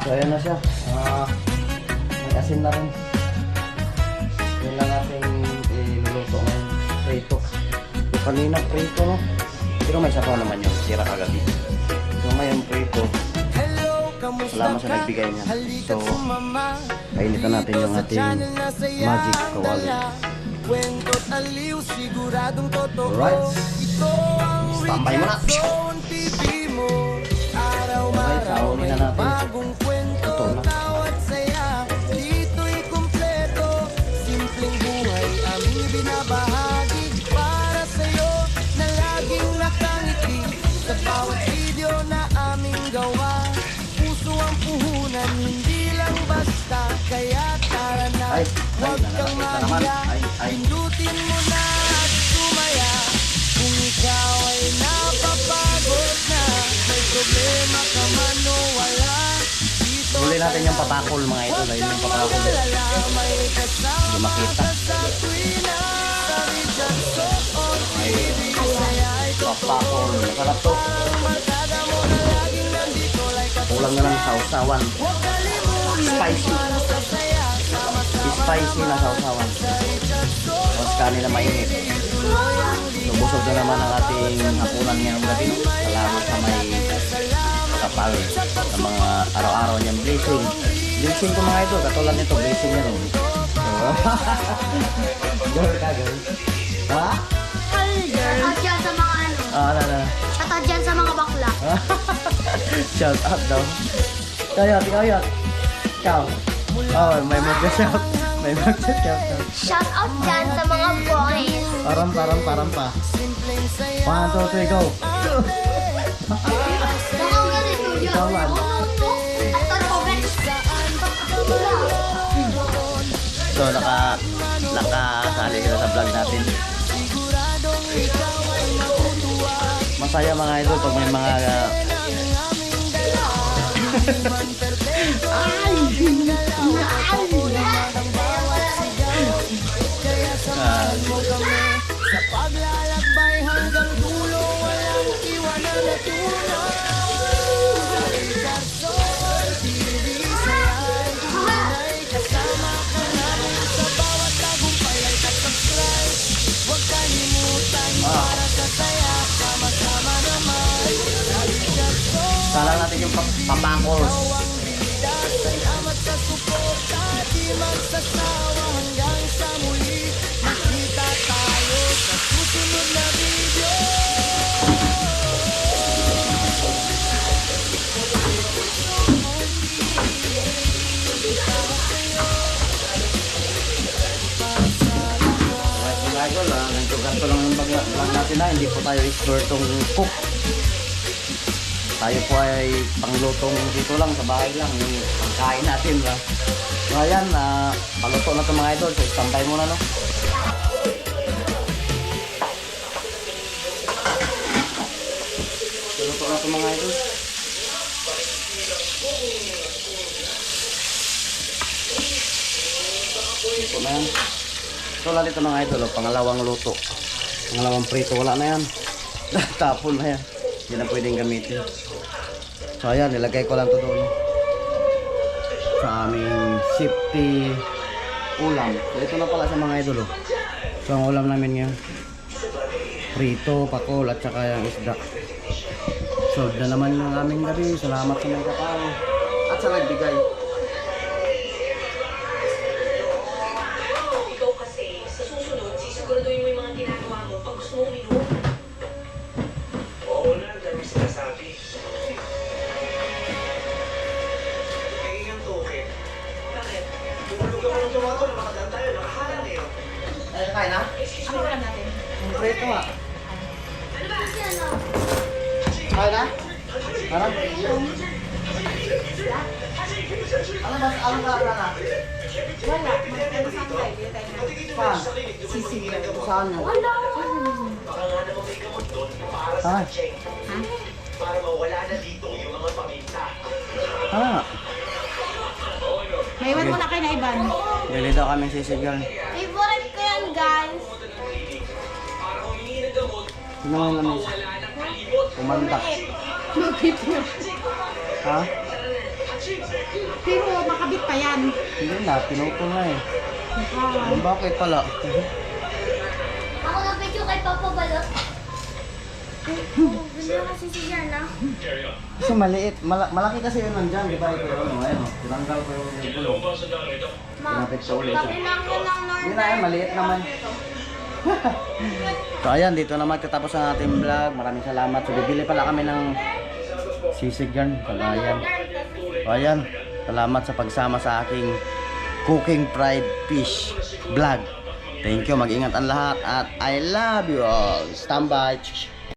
So ayan na siya. May asin na rin. Yun lang ating iluluto ngayon. Prito. So kanina prito, no? Pero may sabaw naman yung tira kagabi. So ngayon prito. Salamat sa nagbigay niya. So painitan natin yung ating magic kawali. Alright. Standby mo na. Okay, saunin na natin. Ito na. Sa bawat video na aming gawa, puso ang puhunan, hindi lang basta. Kaya tara na, huwag kang mahiya, pindutin mo na at sumaya. Kung ikaw ay napapagod na, may problema ka man o wala, dito Huli natin yung patakol mga ito. Ayun yung patakol. may kasama Hindi makita. sa tuwina. Sabi dyan, so on TV, Patakol. Masarap to. Kulang na lang sausawan. Spicy. Spicy na sausawan. Tapos kanin na mainit. So busog na naman ang ating hapunan ngayong gabi. Salamat sa may kapal sa mga araw-araw niyang blessing. Blessing ko mga ito. Katulad nito, blessing niya rin. Girl ka, girl. Ha? Shoutout dyan sa mga ano. Ano. Shoutout dyan sa mga bakla. Shout out daw. Kayat. Ciao. Oh, may mag-shout. May mag-shout. Shoutout dyan sa mga boys. Parang pa. 1, 2, 3, go. Baka ganito yun. Ikawan. At Robert. So, nakasali sila sa vlog natin. Masaya mga idol pag may mga Sa paglalakbay hanggang dulo, walang iwanan na tunay. Carson TV, saya'y tunay. Kasama ka namin sa bawat tagumpay. Like at subscribe, huwag kalimutan para sa saya. Sama-sama naman. sala natin yung papakols. Salamat sa suporta, di magsasawa hanggang sa muli. Makita tayo sa susunod na video. Mga idol, ganito lang yung vlog natin na. Hindi po tayo expertong cook. Tayo po ay panglutong dito lang sa bahay lang. Yung pagkain natin. So ayan, paluto na ito mga idol. So standby muna, no? Paluto na ito mga idol. Ito na yan. So lahat ito mga idol, pangalawang luto. Pangalawang prito, wala na yan. Tapon na yan. Hindi na pwedeng gamitin. So ayan, nilagay ko lang ito doon sa aming safety ulam. So ito na pala sa mga idol. So ang ulam namin ngayon, prito, pakol at saka yung isda. So na naman yung aming gabi. Salamat sa mga kapal at sa nagbigay. Ikaw kasi, sa susunod, sisiguraduhin mo yung mga ginagawa mo pag gusto mong uminom. Oo na, dami sinasabi. Naging ang toke. Bakit? Tumulog ako ng tumato na makadaan tayo, nakahalang eh. Ay, kain na? Ano ka natin? Ang prito nga. Ano ba? Kain na? Parang? Ano ba na? Wala, magkakasang tayo, dito tayo na. Saan? Sisigaw. Saan yun? Wala! Baka nga naman may gamot doon para sa Ay. check. Ha? Para mawala na dito yung mga paminta. May iwan muna kayo na Iban. Bili daw kami sisigal. Favorite ko yan, guys. Para humingi ng gamot, Sino ang naman? wala ng kalibot. Kumanta. Bakit yun? Ha? Pero makabit pa yan. Hindi na, pinutol na eh. Wow. Bakit pala? Ako na video kay Papa Balot. Ganda kasi si Jana. Kasi maliit. Malaki kasi yun nandyan. Di ba ito yun? Ayun, tinanggal ko yung gulong. Ma, Pinapit sa ulit. sabi lang yun ng Hindi Lord. na yan, maliit naman. So ayan, dito na magtatapos ang ating vlog. Maraming salamat. So bibili pala kami ng sisig yan, kagayan. So ayan, salamat sa pagsama sa aking cooking fried fish vlog. Thank you, mag-ingat ang lahat at I love you all. Stand by.